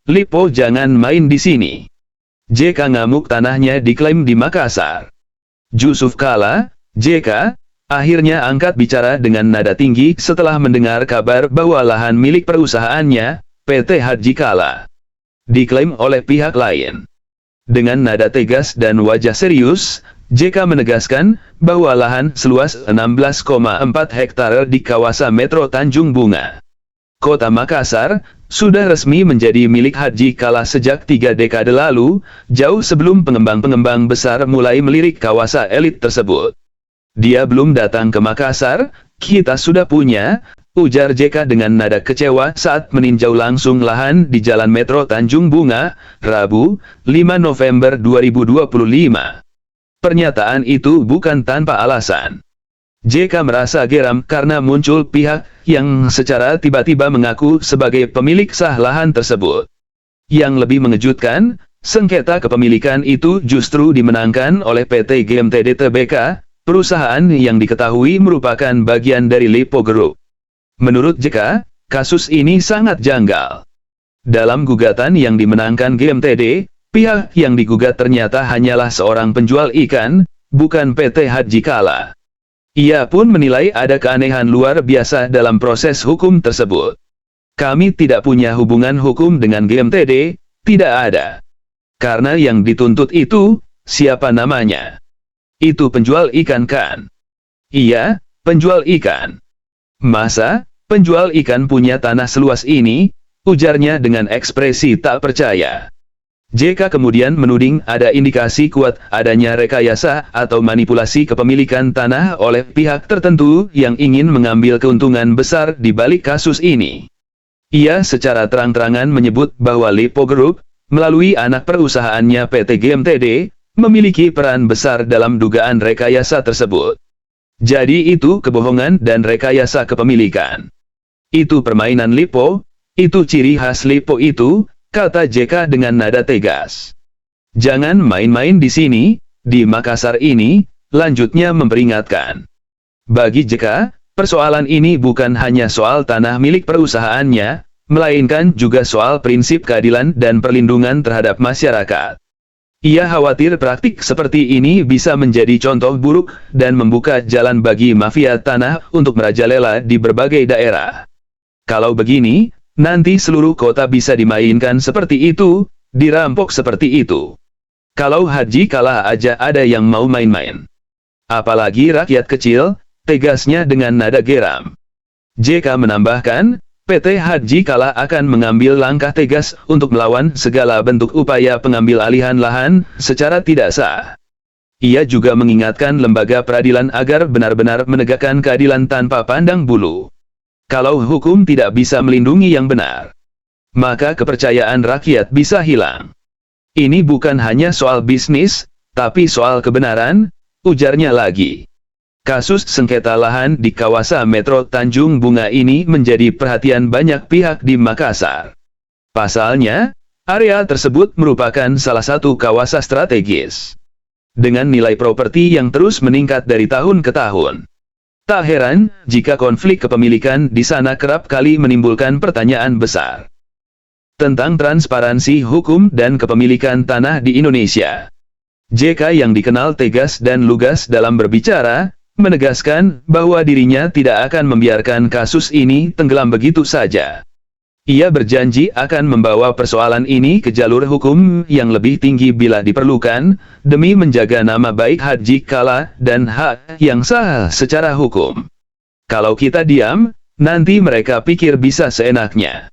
Lipo jangan main di sini. JK ngamuk tanahnya diklaim di Makassar. Yusuf Kala, JK, akhirnya angkat bicara dengan nada tinggi setelah mendengar kabar bahwa lahan milik perusahaannya, PT Hadji Kala, diklaim oleh pihak lain. Dengan nada tegas dan wajah serius, JK menegaskan bahwa lahan seluas 16,4 hektar di kawasan Metro Tanjung Bunga, Kota Makassar, sudah resmi menjadi milik Hadji Kala sejak 3 dekade lalu, jauh sebelum pengembang-pengembang besar mulai melirik kawasan elit tersebut. Dia belum datang ke Makassar, kita sudah punya, ujar JK dengan nada kecewa saat meninjau langsung lahan di Jalan Metro Tanjung Bunga, Rabu, 5 November 2025. Pernyataan itu bukan tanpa alasan. JK merasa geram karena muncul pihak yang secara tiba-tiba mengaku sebagai pemilik sah lahan tersebut. Yang lebih mengejutkan, sengketa kepemilikan itu justru dimenangkan oleh PT GMTD Tbk, perusahaan yang diketahui merupakan bagian dari Lipo Group. Menurut JK, kasus ini sangat janggal. Dalam gugatan yang dimenangkan GMTD, pihak yang digugat ternyata hanyalah seorang penjual ikan, bukan PT Hadji Kala. Ia pun menilai ada keanehan luar biasa dalam proses hukum tersebut. Kami tidak punya hubungan hukum dengan GMTD, tidak ada. Karena yang dituntut itu, siapa namanya? Itu penjual ikan kan? Iya, penjual ikan. Masa, penjual ikan punya tanah seluas ini? Ujarnya dengan ekspresi tak percaya. JK kemudian menuding ada indikasi kuat adanya rekayasa atau manipulasi kepemilikan tanah oleh pihak tertentu yang ingin mengambil keuntungan besar di balik kasus ini. Ia secara terang-terangan menyebut bahwa Lipo Group, melalui anak perusahaannya PT GMTD, memiliki peran besar dalam dugaan rekayasa tersebut. Jadi itu kebohongan dan rekayasa kepemilikan. Itu permainan Lipo, itu ciri khas Lipo itu, kata JK dengan nada tegas. Jangan main-main di sini, di Makassar ini, lanjutnya memperingatkan. Bagi JK, persoalan ini bukan hanya soal tanah milik perusahaannya, melainkan juga soal prinsip keadilan dan perlindungan terhadap masyarakat. Ia khawatir praktik seperti ini bisa menjadi contoh buruk dan membuka jalan bagi mafia tanah untuk merajalela di berbagai daerah. Kalau begini, nanti seluruh kota bisa dimainkan seperti itu, dirampok seperti itu. Kalau Hadji Kala aja ada yang mau main-main. Apalagi rakyat kecil, tegasnya dengan nada geram. JK menambahkan, PT Hadji Kala akan mengambil langkah tegas untuk melawan segala bentuk upaya pengambil alihan lahan secara tidak sah. Ia juga mengingatkan lembaga peradilan agar benar-benar menegakkan keadilan tanpa pandang bulu. Kalau hukum tidak bisa melindungi yang benar, maka kepercayaan rakyat bisa hilang. Ini bukan hanya soal bisnis, tapi soal kebenaran, ujarnya lagi. Kasus sengketa lahan di kawasan Metro Tanjung Bunga ini menjadi perhatian banyak pihak di Makassar. Pasalnya, area tersebut merupakan salah satu kawasan strategis, dengan nilai properti yang terus meningkat dari tahun ke tahun. Tak heran jika konflik kepemilikan di sana kerap kali menimbulkan pertanyaan besar tentang transparansi hukum dan kepemilikan tanah di Indonesia. JK yang dikenal tegas dan lugas dalam berbicara, menegaskan bahwa dirinya tidak akan membiarkan kasus ini tenggelam begitu saja. Ia berjanji akan membawa persoalan ini ke jalur hukum yang lebih tinggi bila diperlukan, demi menjaga nama baik Hadji Kala dan hak yang sah secara hukum. Kalau kita diam, nanti mereka pikir bisa seenaknya.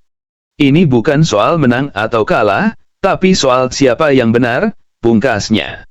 Ini bukan soal menang atau kalah, tapi soal siapa yang benar, pungkasnya.